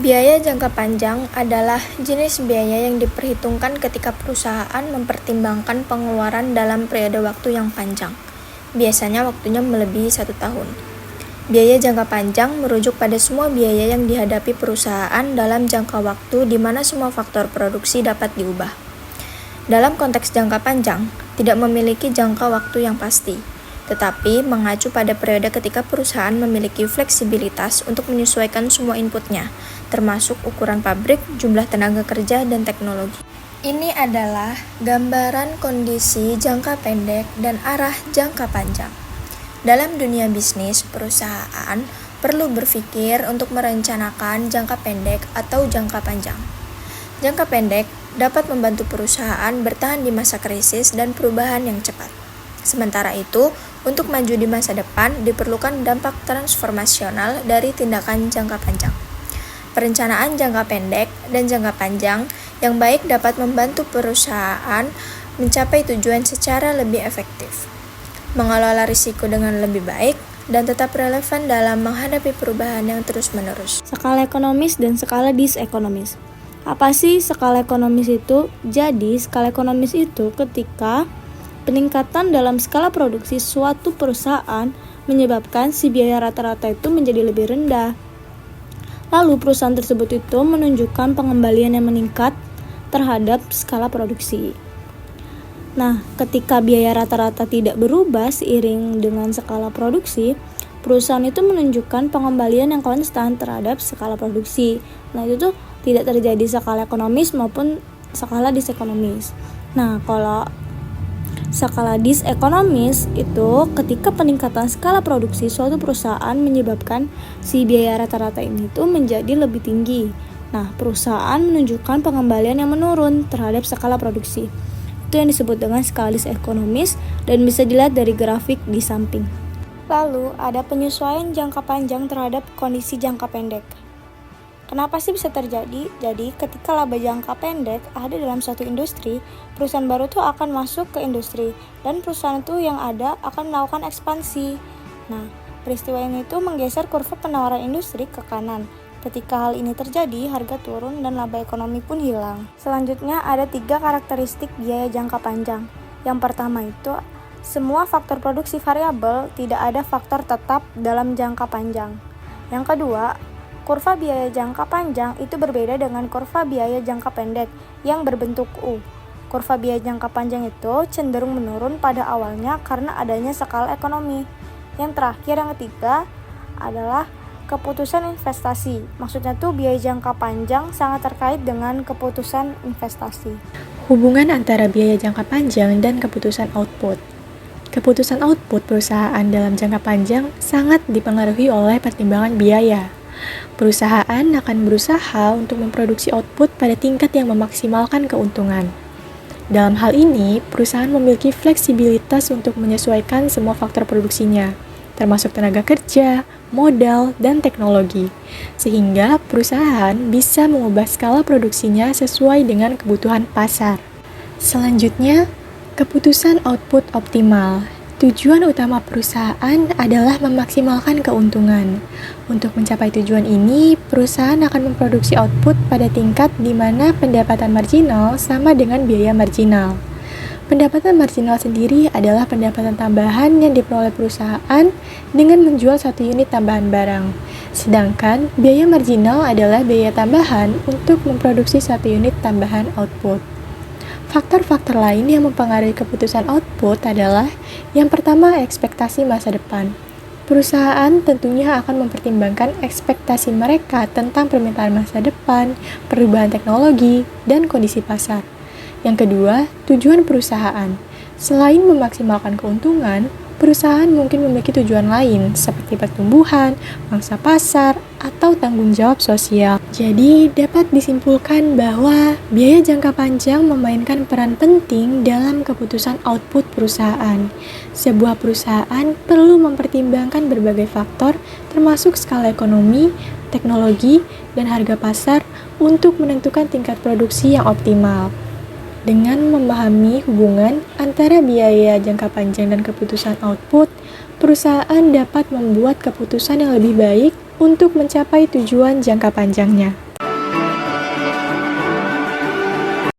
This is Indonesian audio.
Biaya jangka panjang adalah jenis biaya yang diperhitungkan ketika perusahaan mempertimbangkan pengeluaran dalam periode waktu yang panjang. Biasanya waktunya melebihi 1 tahun. Biaya jangka panjang merujuk pada semua biaya yang dihadapi perusahaan dalam jangka waktu di mana semua faktor produksi dapat diubah. Dalam konteks jangka panjang, tidak memiliki jangka waktu yang pasti, tetapi mengacu pada periode ketika perusahaan memiliki fleksibilitas untuk menyesuaikan semua inputnya, termasuk ukuran pabrik, jumlah tenaga kerja, dan teknologi. Ini adalah gambaran kondisi jangka pendek dan arah jangka panjang. Dalam dunia bisnis, perusahaan perlu berpikir untuk merencanakan jangka pendek atau jangka panjang. Jangka pendek dapat membantu perusahaan bertahan di masa krisis dan perubahan yang cepat. Sementara itu, untuk maju di masa depan diperlukan dampak transformasional dari tindakan jangka panjang. Perencanaan jangka pendek dan jangka panjang yang baik dapat membantu perusahaan mencapai tujuan secara lebih efektif, mengelola risiko dengan lebih baik, dan tetap relevan dalam menghadapi perubahan yang terus-menerus. Skala ekonomis dan skala disekonomis. Apa sih skala ekonomis itu? Jadi, skala ekonomis itu ketika peningkatan dalam skala produksi suatu perusahaan menyebabkan si biaya rata-rata itu menjadi lebih rendah. Lalu perusahaan tersebut itu menunjukkan pengembalian yang meningkat terhadap skala produksi. Nah, ketika biaya rata-rata tidak berubah seiring dengan skala produksi, perusahaan itu menunjukkan pengembalian yang konstan terhadap skala produksi. Nah, itu tuh tidak terjadi skala ekonomis maupun skala disekonomis. Nah, kalau skala disekonomis itu ketika peningkatan skala produksi suatu perusahaan menyebabkan si biaya rata-rata ini tuh menjadi lebih tinggi. Nah, perusahaan menunjukkan pengembalian yang menurun terhadap skala produksi. Itu yang disebut dengan skala disekonomis dan bisa dilihat dari grafik di samping. Lalu, ada penyesuaian jangka panjang terhadap kondisi jangka pendek. Kenapa sih bisa terjadi? Jadi, ketika laba jangka pendek ada dalam suatu industri, perusahaan baru tuh akan masuk ke industri, dan perusahaan itu yang ada akan melakukan ekspansi. Nah, peristiwa ini tuh menggeser kurva penawaran industri ke kanan. Ketika hal ini terjadi, harga turun dan laba ekonomi pun hilang. Selanjutnya, ada 3 karakteristik biaya jangka panjang. Yang pertama itu, semua faktor produksi variabel, tidak ada faktor tetap dalam jangka panjang. Yang kedua, kurva biaya jangka panjang itu berbeda dengan kurva biaya jangka pendek yang berbentuk U. Kurva biaya jangka panjang itu cenderung menurun pada awalnya karena adanya skala ekonomi. Yang terakhir, yang ketiga, adalah keputusan investasi. Maksudnya tuh biaya jangka panjang sangat terkait dengan keputusan investasi. Hubungan antara biaya jangka panjang dan keputusan output. Keputusan output perusahaan dalam jangka panjang sangat dipengaruhi oleh pertimbangan biaya. Perusahaan akan berusaha untuk memproduksi output pada tingkat yang memaksimalkan keuntungan. Dalam hal ini, perusahaan memiliki fleksibilitas untuk menyesuaikan semua faktor produksinya, termasuk tenaga kerja, modal, dan teknologi, sehingga perusahaan bisa mengubah skala produksinya sesuai dengan kebutuhan pasar. Selanjutnya, keputusan output optimal. Tujuan utama perusahaan adalah memaksimalkan keuntungan. Untuk mencapai tujuan ini, perusahaan akan memproduksi output pada tingkat di mana pendapatan marginal sama dengan biaya marginal. Pendapatan marginal sendiri adalah pendapatan tambahan yang diperoleh perusahaan dengan menjual 1 unit tambahan barang. Sedangkan biaya marginal adalah biaya tambahan untuk memproduksi 1 unit tambahan output. Faktor-faktor lain yang mempengaruhi keputusan output adalah yang pertama, ekspektasi masa depan. Perusahaan tentunya akan mempertimbangkan ekspektasi mereka tentang permintaan masa depan, perubahan teknologi, dan kondisi pasar. Yang kedua, tujuan perusahaan. Selain memaksimalkan keuntungan, perusahaan mungkin memiliki tujuan lain seperti pertumbuhan, pangsa pasar, atau tanggung jawab sosial. Jadi, dapat disimpulkan bahwa biaya jangka panjang memainkan peran penting dalam keputusan output perusahaan. Sebuah perusahaan perlu mempertimbangkan berbagai faktor, termasuk skala ekonomi, teknologi, dan harga pasar untuk menentukan tingkat produksi yang optimal. Dengan memahami hubungan antara biaya jangka panjang dan keputusan output, perusahaan dapat membuat keputusan yang lebih baik untuk mencapai tujuan jangka panjangnya.